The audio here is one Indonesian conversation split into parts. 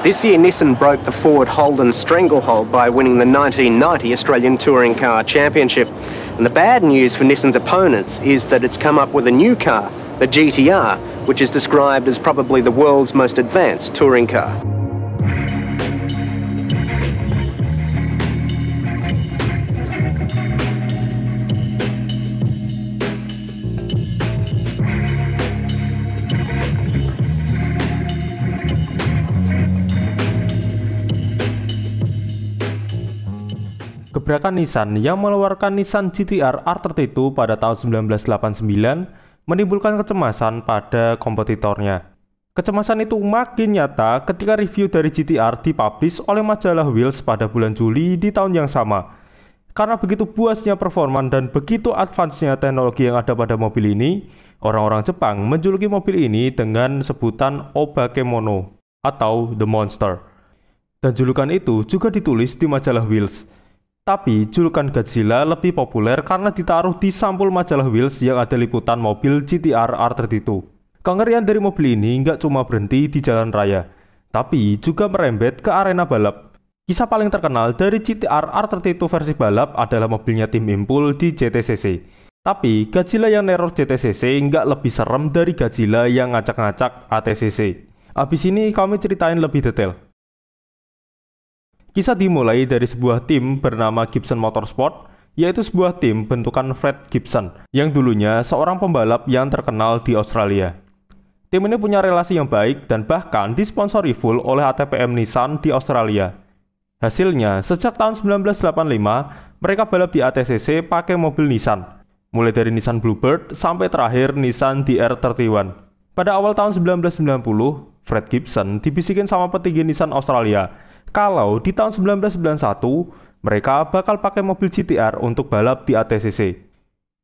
This year, Nissan broke the Ford Holden stranglehold by winning the 1990 Australian Touring Car Championship. And the bad news for Nissan's opponents is that it's come up with a new car, the GTR, which is described as probably the world's most advanced touring car. Gebrakan Nissan yang mengeluarkan Nissan GT-R R32 pada tahun 1989 menimbulkan kecemasan pada kompetitornya. Kecemasan itu makin nyata ketika review dari GT-R dipublish oleh majalah Wheels pada bulan Juli di tahun yang sama. Karena begitu puasnya performa dan begitu advance-nya teknologi yang ada pada mobil ini, orang-orang Jepang menjuluki mobil ini dengan sebutan Obakemono atau The Monster. Dan julukan itu juga ditulis di majalah Wheels. Tapi julukan Godzilla lebih populer karena ditaruh di sampul majalah Wheels yang ada liputan mobil GT-R R32. Kengerian dari mobil ini nggak cuma berhenti di jalan raya, tapi juga merembet ke arena balap. Kisah paling terkenal dari GT-R R32 versi balap adalah mobilnya tim Impul di JTCC. Tapi Godzilla yang neror JTCC nggak lebih serem dari Godzilla yang ngacak-ngacak ATCC. Abis ini kami ceritain lebih detail. Kisah dimulai dari sebuah tim bernama Gibson Motorsport, yaitu sebuah tim bentukan Fred Gibson, yang dulunya seorang pembalap yang terkenal di Australia. Tim ini punya relasi yang baik dan bahkan disponsori full oleh ATPM Nissan di Australia. Hasilnya, sejak tahun 1985, mereka balap di ATCC pakai mobil Nissan, mulai dari Nissan Bluebird sampai terakhir Nissan DR31. Pada awal tahun 1990, Fred Gibson dibisikin sama petinggi Nissan Australia kalau di tahun 1991 mereka bakal pakai mobil GT-R untuk balap di ATCC.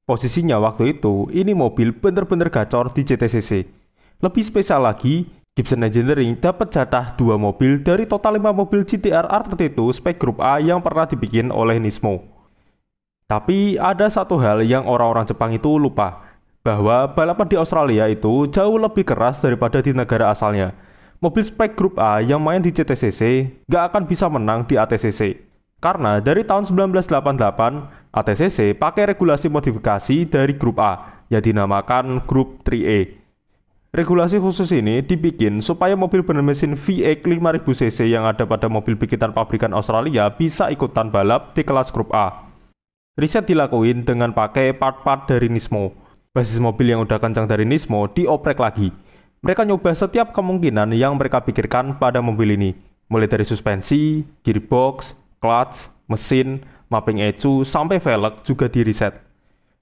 Posisinya waktu itu, ini mobil bener-bener gacor di JTCC. Lebih spesial lagi, Gibson Engineering dapat jatah 2 mobil dari total 5 mobil GT-R R32 spek grup A yang pernah dibikin oleh Nismo. Tapi ada satu hal yang orang-orang Jepang itu lupa, bahwa balapan di Australia itu jauh lebih keras daripada di negara asalnya. Mobil spek grup A yang main di JTCC nggak akan bisa menang di ATCC. Karena dari tahun 1988, ATCC pakai regulasi modifikasi dari grup A yang dinamakan grup 3A. Regulasi khusus ini dibikin supaya mobil bermesin VX 5000cc yang ada pada mobil bikinan pabrikan Australia bisa ikutan balap di kelas grup A. Riset dilakuin dengan pakai part-part dari Nismo. Basis mobil yang udah kencang dari Nismo dioprek lagi. Mereka nyoba setiap kemungkinan yang mereka pikirkan pada mobil ini, mulai dari suspensi, gearbox, clutch, mesin, mapping ECU, sampai velg juga diriset.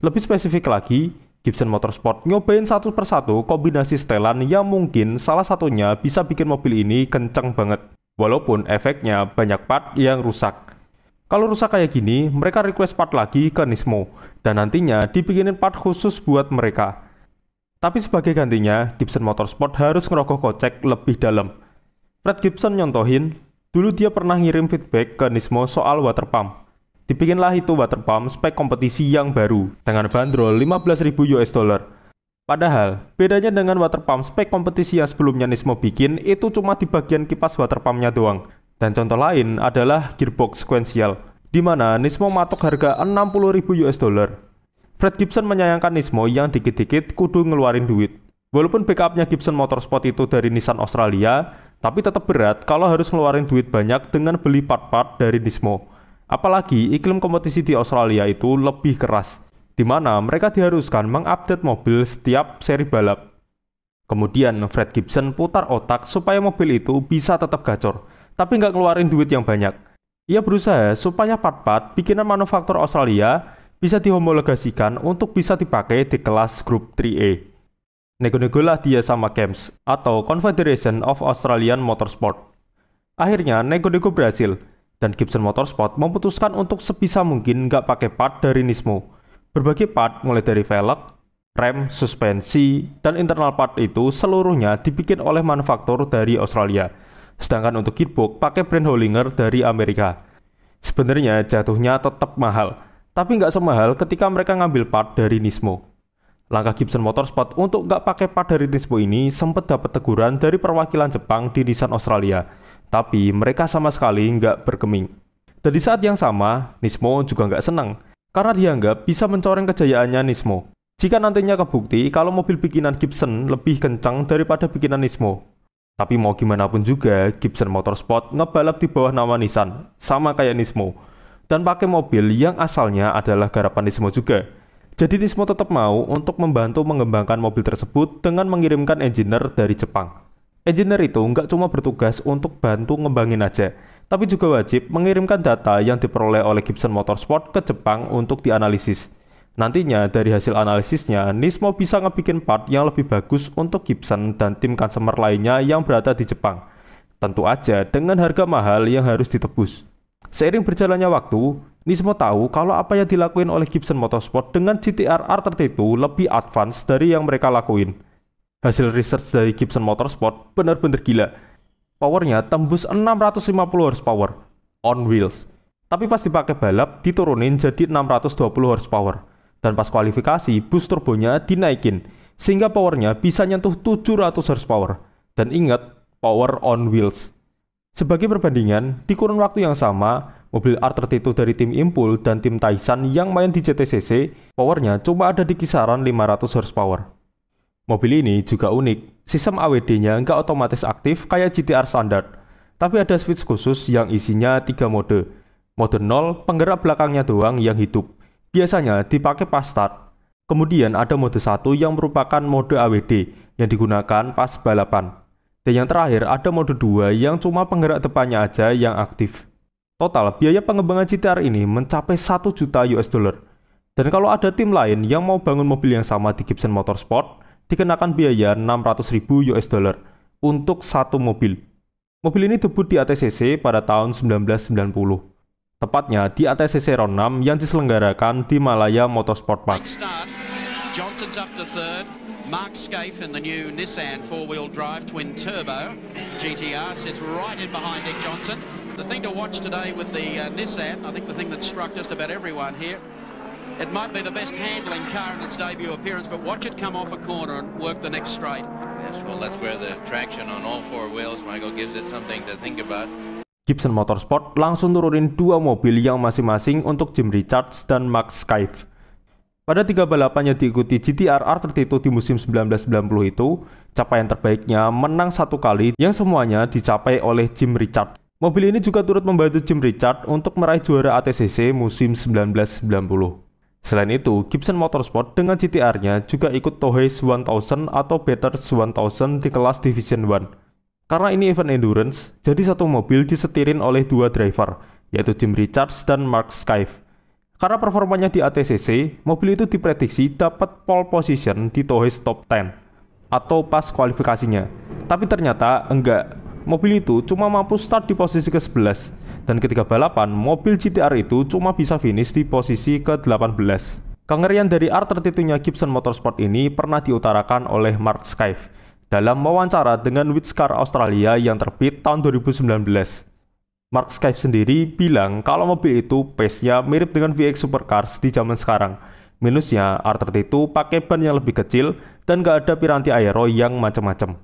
Lebih spesifik lagi, Gibson Motorsport nyobain satu persatu kombinasi setelan yang mungkin salah satunya bisa bikin mobil ini kenceng banget, walaupun efeknya banyak part yang rusak. Kalau rusak kayak gini, mereka request part lagi ke Nismo, dan nantinya dibikinin part khusus buat mereka. Tapi sebagai gantinya, Gibson Motorsport harus ngerogoh kocek lebih dalam. Fred Gibson nyontohin, dulu dia pernah ngirim feedback ke Nismo soal water pump. Dibikinlah itu water pump spek kompetisi yang baru, dengan bandrol $15.000. Padahal, bedanya dengan water pump spek kompetisi yang sebelumnya Nismo bikin itu cuma di bagian kipas water pumpnya doang. Dan contoh lain adalah gearbox sequential, di mana Nismo matok harga $60.000. Fred Gibson menyayangkan Nismo yang dikit-dikit kudu ngeluarin duit. Walaupun backupnya Gibson Motorsport itu dari Nissan Australia, tapi tetap berat kalau harus ngeluarin duit banyak dengan beli part-part dari Nismo. Apalagi iklim kompetisi di Australia itu lebih keras, di mana mereka diharuskan mengupdate mobil setiap seri balap. Kemudian Fred Gibson putar otak supaya mobil itu bisa tetap gacor, tapi nggak ngeluarin duit yang banyak. Ia berusaha supaya part-part bikinan manufaktur Australia bisa dihomologasikan untuk bisa dipakai di kelas grup 3A. Nego-negolah dia sama CAMS, atau Confederation of Australian Motorsport. Akhirnya, nego-nego berhasil, dan Gibson Motorsport memutuskan untuk sebisa mungkin nggak pakai part dari Nismo. Berbagai part mulai dari velg, rem, suspensi, dan internal part itu seluruhnya dibikin oleh manufaktur dari Australia. Sedangkan untuk gearbox pakai brand Hollinger dari Amerika. Sebenarnya jatuhnya tetap mahal, tapi nggak semahal ketika mereka ngambil part dari Nismo. Langkah Gibson Motorsport untuk nggak pakai part dari Nismo ini sempat dapat teguran dari perwakilan Jepang di Nissan Australia. Tapi mereka sama sekali nggak bergeming. Dan di saat yang sama, Nismo juga nggak senang, karena dianggap bisa mencoreng kejayaannya Nismo. Jika nantinya kebukti kalau mobil bikinan Gibson lebih kencang daripada bikinan Nismo. Tapi mau gimana pun juga, Gibson Motorsport ngebalap di bawah nama Nissan, sama kayak Nismo. Dan pakai mobil yang asalnya adalah garapan Nismo juga. Jadi Nismo tetap mau untuk membantu mengembangkan mobil tersebut dengan mengirimkan engineer dari Jepang. Engineer itu nggak cuma bertugas untuk bantu ngembangin aja, tapi juga wajib mengirimkan data yang diperoleh oleh Gibson Motorsport ke Jepang untuk dianalisis. Nantinya dari hasil analisisnya, Nismo bisa ngebikin part yang lebih bagus untuk Gibson dan tim customer lainnya yang berada di Jepang. Tentu aja dengan harga mahal yang harus ditebus. Seiring berjalannya waktu, Nismo tahu kalau apa yang dilakuin oleh Gibson Motorsport dengan GT-R R32 lebih advance dari yang mereka lakuin. Hasil research dari Gibson Motorsport benar-benar gila. Powernya tembus 650 horsepower on wheels. Tapi pas dipakai balap, diturunin jadi 620 horsepower. Dan pas kualifikasi, boost turbonya dinaikin, sehingga powernya bisa nyentuh 700 horsepower. Dan ingat, power on wheels. Sebagai perbandingan, di kurun waktu yang sama, mobil R32 dari tim Impul dan tim Taisan yang main di JTCC, powernya cuma ada di kisaran 500 horsepower. Mobil ini juga unik, sistem AWD-nya nggak otomatis aktif kayak GT-R standar, tapi ada switch khusus yang isinya 3 mode. Mode 0, penggerak belakangnya doang yang hidup. Biasanya dipakai pas start. Kemudian ada mode 1 yang merupakan mode AWD yang digunakan pas balapan. Dan yang terakhir ada mode 2 yang cuma penggerak depannya aja yang aktif. Total biaya pengembangan GT-R ini mencapai 1 juta US dollar. Dan kalau ada tim lain yang mau bangun mobil yang sama di Gibson Motorsport, dikenakan biaya 600.000 US dollar untuk satu mobil. Mobil ini debut di ATCC pada tahun 1990. Tepatnya di ATCC Round 6 yang diselenggarakan di Malaya Motorsport Park. Johnson's up to third. Mark Scaife in the new Nissan four-wheel drive twin turbo GT-R sits right in behind Nick Johnson. The thing to watch today with the Nissan, I think the thing that struck just about everyone here, it might be the best handling car in its debut appearance, but watch it come off a corner and work the next straight. Yes, well, that's where the traction on all four wheels, Michael, gives it something to think about. Gibson Motorsport langsung turunin 2 mobil yang masing-masing untuk Jim Richards dan Mark Scaife. Pada 3 balapan yang diikuti GT-R R32 di musim 1990 itu, capaian terbaiknya menang 1 kali yang semuanya dicapai oleh Jim Richards. Mobil ini juga turut membantu Jim Richards untuk meraih juara ATCC musim 1990. Selain itu, Gibson Motorsport dengan GT-R-nya juga ikut Tohei's 1000 atau Bathurst 1000 di kelas Division 1. Karena ini event endurance, jadi satu mobil disetirin oleh 2 driver, yaitu Jim Richards dan Mark Scaife. Karena performanya di ATCC, mobil itu diprediksi dapat pole position di Tohei's Top 10 atau pas kualifikasinya. Tapi ternyata enggak. Mobil itu cuma mampu start di posisi ke-11 dan ketika balapan, mobil GT-R itu cuma bisa finish di posisi ke-18. Kengerian dari R32-nya Gibson Motorsport ini pernah diutarakan oleh Mark Scaife dalam wawancara dengan Witscar Australia yang terbit tahun 2019. Mark Scaife sendiri bilang kalau mobil itu pace-nya mirip dengan VX Supercars di zaman sekarang. Minusnya, R32 pakai ban yang lebih kecil dan gak ada piranti aero yang macam-macam.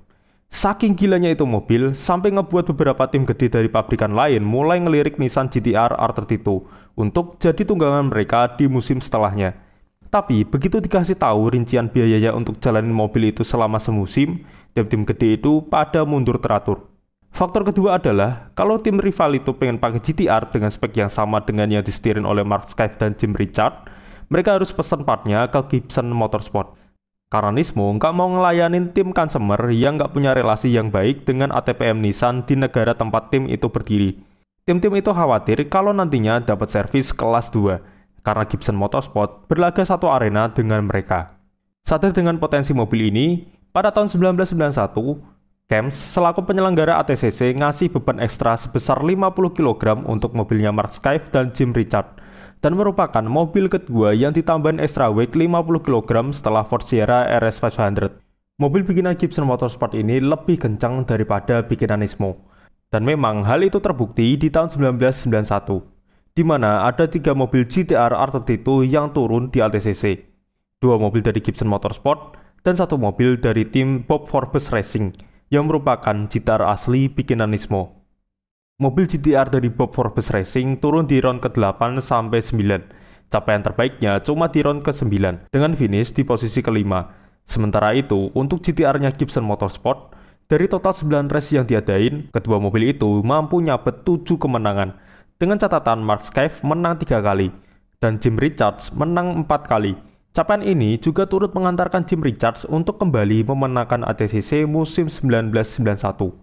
Saking gilanya itu mobil, sampai ngebuat beberapa tim gede dari pabrikan lain mulai ngelirik Nissan GT-R R32 untuk jadi tunggangan mereka di musim setelahnya. Tapi begitu dikasih tahu rincian biayanya untuk jalanin mobil itu selama semusim, tim-tim gede itu pada mundur teratur. Faktor kedua adalah, kalau tim rival itu pengen pakai GT-R dengan spek yang sama dengan yang disetirin oleh Mark Scaife dan Jim Richards, mereka harus pesan partnya ke Gibson Motorsport. Karena Nismo nggak mau ngelayanin tim consumer yang nggak punya relasi yang baik dengan ATPM Nissan di negara tempat tim itu berdiri. Tim-tim itu khawatir kalau nantinya dapat servis kelas 2, karena Gibson Motorsport berlaga satu arena dengan mereka. Sadar dengan potensi mobil ini, pada tahun 1991, CAMS selaku penyelenggara ATCC ngasih beban ekstra sebesar 50 kg untuk mobilnya Mark Scaife dan Jim Richards, dan merupakan mobil kedua yang ditambahin extra weight 50 kg setelah Ford Sierra RS500. Mobil bikinan Gibson Motorsport ini lebih kencang daripada bikinan Nismo. Dan memang hal itu terbukti di tahun 1991, di mana ada 3 mobil GT-R R32 yang turun di ATCC, 2 mobil dari Gibson Motorsport, dan 1 mobil dari tim Bob Forbes Racing, yang merupakan GT-R asli bikinan Nismo. mobil GT-R dari Bob Forbes Racing turun di round ke-8 sampai 9. Capaian terbaiknya cuma di round ke-9 dengan finish di posisi ke-5. Sementara itu, untuk GT-R-nya Gibson Motorsport, dari total 9 race yang diadain, kedua mobil itu mampu nyabet 7 kemenangan. Dengan catatan Mark Skaife menang 3 kali, dan Jim Richards menang 4 kali. Capaian ini juga turut mengantarkan Jim Richards untuk kembali memenangkan ATCC musim 1991.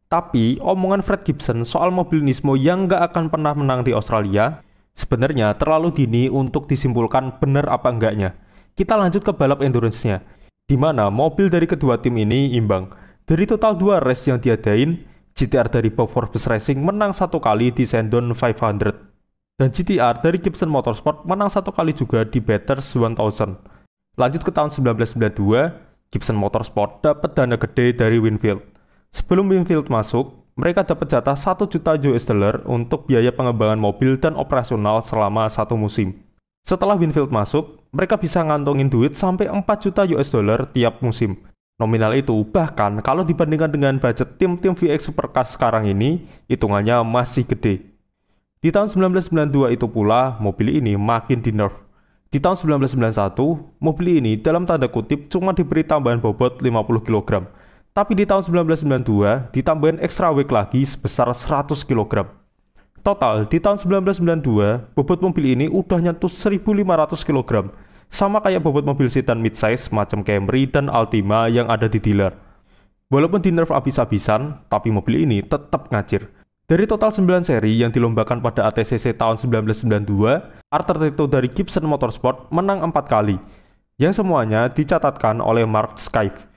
Tapi, omongan Fred Gibson soal mobil Nismo yang nggak akan pernah menang di Australia, sebenarnya terlalu dini untuk disimpulkan benar apa enggaknya. Kita lanjut ke balap endurance-nya, di mana mobil dari kedua tim ini imbang. Dari total 2 race yang diadain, GT-R dari Bob Forbes Racing menang 1 kali di Shandon 500. Dan GT-R dari Gibson Motorsport menang 1 kali juga di Bathurst 1000. Lanjut ke tahun 1992, Gibson Motorsport dapat dana gede dari Winfield. Sebelum Winfield masuk, mereka dapat jatah 1 juta US dollar untuk biaya pengembangan mobil dan operasional selama 1 musim. Setelah Winfield masuk, mereka bisa ngantongin duit sampai 4 juta US dollar tiap musim. Nominal itu bahkan kalau dibandingkan dengan budget tim-tim VX Supercar sekarang ini, hitungannya masih gede. Di tahun 1992 itu pula, mobil ini makin di-nerf. Di tahun 1991, mobil ini dalam tanda kutip cuma diberi tambahan bobot 50 kg. Tapi di tahun 1992, ditambahin extra weight lagi sebesar 100 kg. Total, di tahun 1992, bobot mobil ini udah nyentuh 1.500 kg. Sama kayak bobot mobil sedan midsize macam Camry dan Altima yang ada di dealer. Walaupun di-nerf abis-abisan, tapi mobil ini tetap ngacir. Dari total 9 seri yang dilombakan pada ATCC tahun 1992, Arthur Tito dari Gibson Motorsport menang 4 kali, yang semuanya dicatatkan oleh Mark Skaife,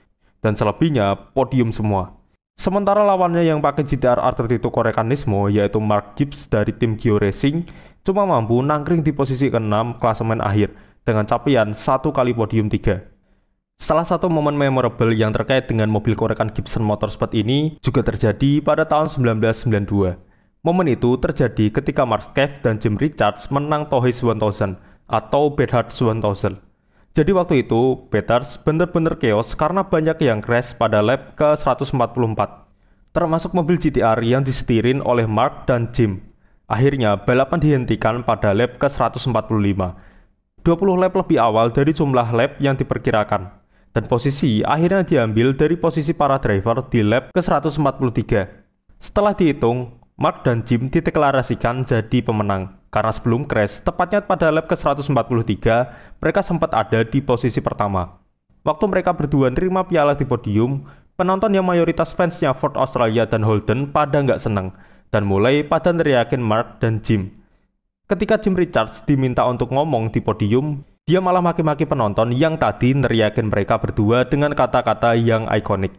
dan selebihnya podium semua. Sementara lawannya yang pakai GT-R Arthur Tito korekan Nismo, yaitu Mark Gibbs dari tim Gio Racing, cuma mampu nangkring di posisi ke-6 klasemen akhir, dengan capaian 1 kali podium 3. Salah satu momen memorable yang terkait dengan mobil korekan Gibson Motorsport ini juga terjadi pada tahun 1992. Momen itu terjadi ketika Mark Skaife dan Jim Richards menang Tauheish 1000 atau Bathurst 1000. Jadi waktu itu, Bathurst bener-bener chaos karena banyak yang crash pada lap ke-144. Termasuk mobil GT-R yang disetirin oleh Mark dan Jim. Akhirnya, balapan dihentikan pada lap ke-145. 20 lap lebih awal dari jumlah lap yang diperkirakan, dan posisi akhirnya diambil dari posisi para driver di lap ke-143. Setelah dihitung, Mark dan Jim dideklarasikan jadi pemenang, karena sebelum crash, tepatnya pada lap ke-143, mereka sempat ada di posisi pertama. Waktu mereka berdua nerima piala di podium, penonton yang mayoritas fansnya Ford Australia dan Holden pada nggak seneng, dan mulai pada neriakin Mark dan Jim. Ketika Jim Richards diminta untuk ngomong di podium, dia malah maki-maki penonton yang tadi neriakin mereka berdua dengan kata-kata yang ikonik.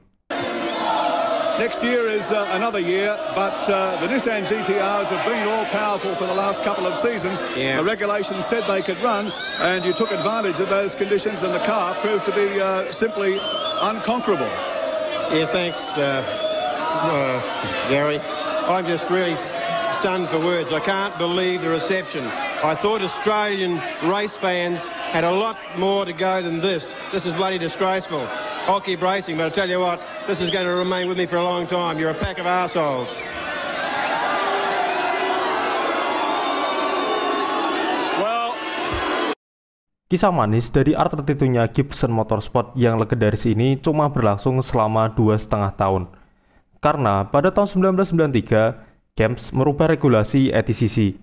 Next year is another year, but the Nissan GT-Rs have been all-powerful for the last couple of seasons. Yeah. The regulations said they could run, and you took advantage of those conditions, and the car proved to be simply unconquerable. Yeah, thanks, Gary. I'm just really stunned for words. I can't believe the reception. I thought Australian race fans had a lot more to go than this. This is bloody disgraceful. I'll keep racing, but I'll tell you what, this is going to remain with me for a long time. You're a pack of arseholes. Well, kisah manis dari Arthur Tito-nya Gibson Motorsport yang legendaris ini cuma berlangsung selama 2,5 tahun. Karena pada tahun 1993, CAMS merubah regulasi ATCC.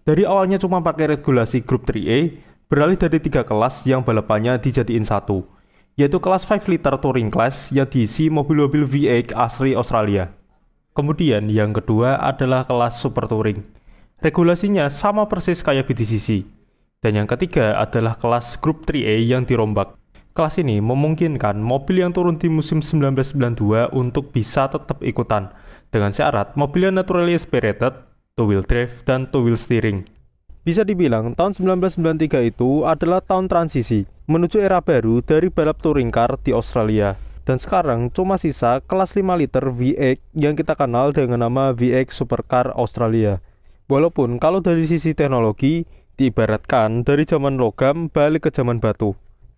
Dari awalnya cuma pakai regulasi Group 3A, beralih dari 3 kelas yang balapannya dijadiin 1, yaitu kelas 5 liter Touring Class yang diisi mobil-mobil V8 asli Australia. Kemudian yang kedua adalah kelas Super Touring. Regulasinya sama persis kayak BTCC. Dan yang ketiga adalah kelas Group 3A yang dirombak. Kelas ini memungkinkan mobil yang turun di musim 1992 untuk bisa tetap ikutan, dengan syarat mobilnya naturally aspirated, two-wheel drive, dan two-wheel steering. Bisa dibilang, tahun 1993 itu adalah tahun transisi, menuju era baru dari balap touring car di Australia. Dan sekarang cuma sisa kelas 5 liter V8 yang kita kenal dengan nama V8 Supercar Australia. Walaupun kalau dari sisi teknologi, diibaratkan dari zaman logam balik ke zaman batu.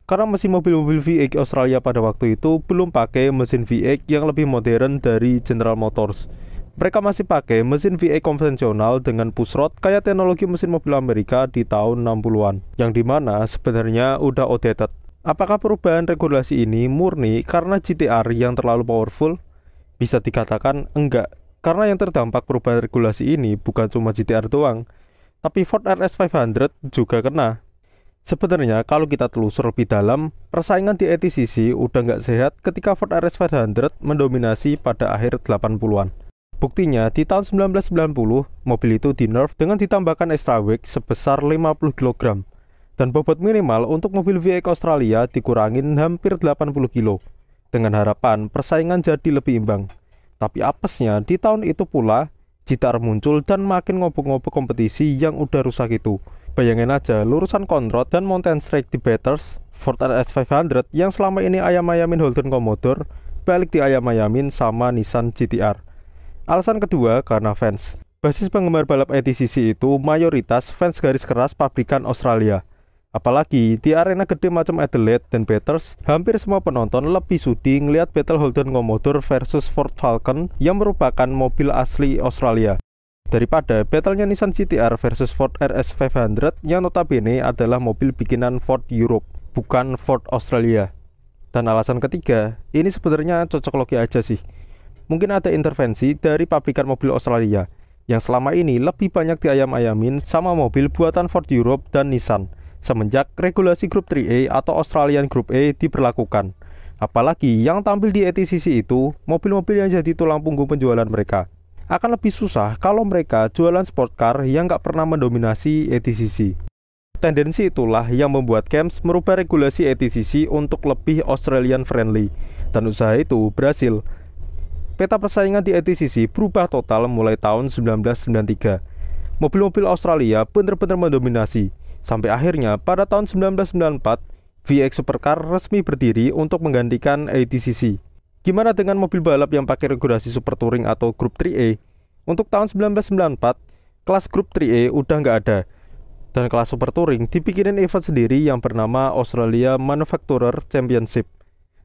Karena mesin mobil-mobil V8 Australia pada waktu itu belum pakai mesin V8 yang lebih modern dari General Motors. mereka masih pakai mesin V8 konvensional dengan pushrod kayak teknologi mesin mobil Amerika di tahun 60-an, yang dimana sebenarnya udah outdated. Apakah perubahan regulasi ini murni karena GTR yang terlalu powerful? Bisa dikatakan enggak, karena yang terdampak perubahan regulasi ini bukan cuma GTR doang, tapi Ford RS 500 juga kena. Sebenarnya kalau kita telusur lebih dalam, persaingan di ATCC udah nggak sehat ketika Ford RS 500 mendominasi pada akhir 80-an. Buktinya, di tahun 1990, mobil itu di-nerf dengan ditambahkan extra weight sebesar 50 kg. Dan bobot minimal untuk mobil V8 Australia dikurangin hampir 80 kg. Dengan harapan persaingan jadi lebih imbang. Tapi apesnya, di tahun itu pula, GTR muncul dan makin ngobok-ngobok kompetisi yang udah rusak itu. Bayangin aja, lurusan Conrod dan Mountain Strike di Bathurst, Ford RS 500 yang selama ini ayam-ayamin Holden Commodore, balik di ayam-ayamin sama Nissan GTR. Alasan kedua, karena fans. Basis penggemar balap ATCC itu mayoritas fans garis keras pabrikan Australia. Apalagi di arena gede macam Adelaide dan Bathurst, hampir semua penonton lebih sudi ngeliat battle Holden Commodore versus Ford Falcon yang merupakan mobil asli Australia, daripada battlenya Nissan GTR versus Ford RS 500 yang notabene adalah mobil bikinan Ford Europe, bukan Ford Australia. Dan alasan ketiga, ini sebenarnya cocok logi aja sih. Mungkin ada intervensi dari pabrikan mobil Australia yang selama ini lebih banyak diayam-ayamin sama mobil buatan Ford Europe dan Nissan semenjak regulasi Group 3A atau Australian Group A diberlakukan. Apalagi yang tampil di ATCC itu mobil-mobil yang jadi tulang punggung penjualan mereka. Akan lebih susah kalau mereka jualan sport car yang nggak pernah mendominasi ATCC. Tendensi itulah yang membuat Camps merubah regulasi ATCC untuk lebih Australian friendly, dan usaha itu berhasil. Peta persaingan di ATCC berubah total mulai tahun 1993. Mobil-mobil Australia benar-benar mendominasi, sampai akhirnya pada tahun 1994, VX Supercar resmi berdiri untuk menggantikan ATCC. Gimana dengan mobil balap yang pakai regulasi Super Touring atau Group 3A? Untuk tahun 1994, kelas Group 3A udah nggak ada. Dan kelas Super Touring dibikinin event sendiri yang bernama Australia Manufacturer Championship.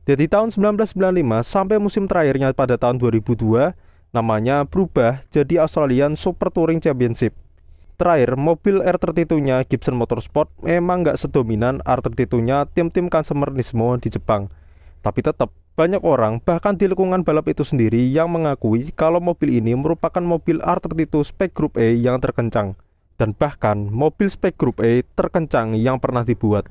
Dari tahun 1995 sampai musim terakhirnya pada tahun 2002, namanya berubah jadi Australian Super Touring Championship. Terakhir, mobil R32-nya Gibson Motorsport memang nggak sedominan R32-nya tim-tim consumer Nismo di Jepang. Tapi tetap, banyak orang, bahkan di lingkungan balap itu sendiri yang mengakui kalau mobil ini merupakan mobil R32 spek Group A yang terkencang. Dan bahkan, mobil spek Group A terkencang yang pernah dibuat.